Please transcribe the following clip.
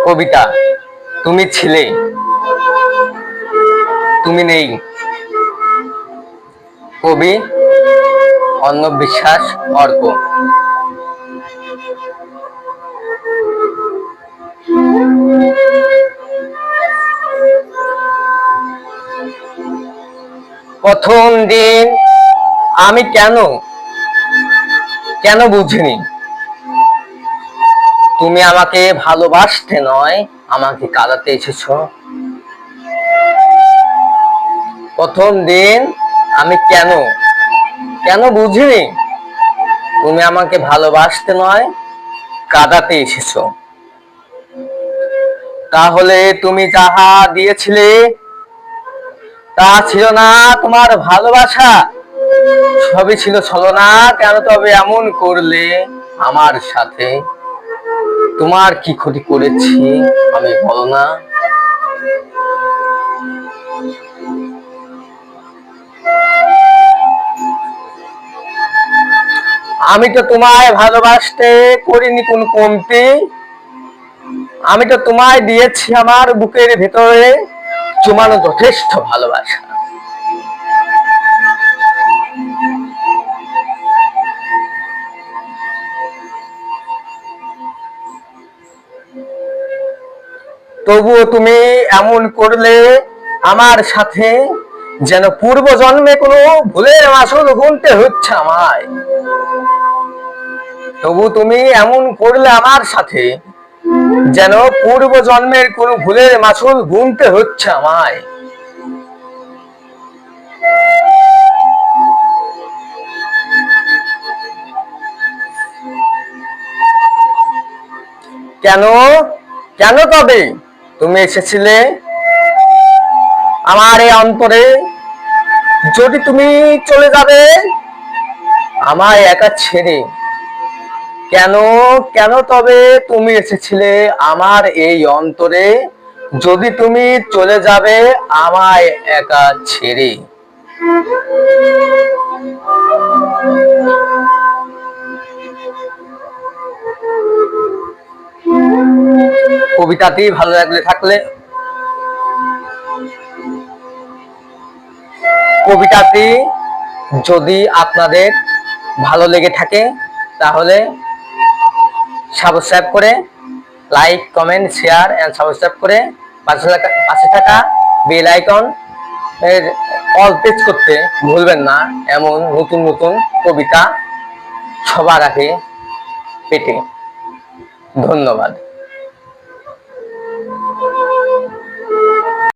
কবিতা, তুমি ছিলে, তুমি নেই। কবি অর্ণব বিশ্বাস, অর্ক। প্রথম দিন আমি কেন বুঝিনি তুমি আমাকে ভালোবাসতে নয়, আমাকে কাঁদাতে এসেছো। প্রথম দিন আমি কেন বুঝিনি তুমি আমাকে ভালোবাসতে নয়, কাঁদাতে এসেছো। তাহলে তুমি যাহা দিয়েছিলে তা ছিল না তোমার ভালোবাসা, সবই ছিল ছলনা। কেন তবে এমন করলে আমার সাথে? তোমার কি ক্ষতি করেছি আমি বলো না? আমি তো তোমায় ভালোবাসতে করিনি কোন কমতি। আমি তো তোমায় দিয়েছি আমার বুকের ভেতরে জমানো যথেষ্ট ভালোবাসা। তবুও তুমি এমন করলে আমার সাথে, যেন পূর্ব জন্মে কোনো ভুলের মাসুল গুনতে হচ্ছে আমায়। তবু তুমি এমন করলে আমার সাথে, যেন পূর্ব জন্মের কোন ভুলের মাসুল গুনতে হচ্ছে আমায়। কেন তবে তুমি এসেছিলে আমার এই অন্তরে? যদি তুমি চলে যাবে আমায় একা ছেড়ে, কেন তবে তুমি এসেছিলে আমার এই অন্তরে? যদি তুমি চলে যাবে আমায় একা ছেড়ে। কবিতাটি ভালো কবিতাটি যদি আপনাদের ভালো লেগে থাকে তাহলে সাবস্ক্রাইব করে, like, comment, share and subscribe করে পাশে থাকা বেল আইকন এর অল প্রেস করতে ভুলবেন না। এমন নতুন নতুন কবিতা সবার আগে পেতে। ধন্যবাদ।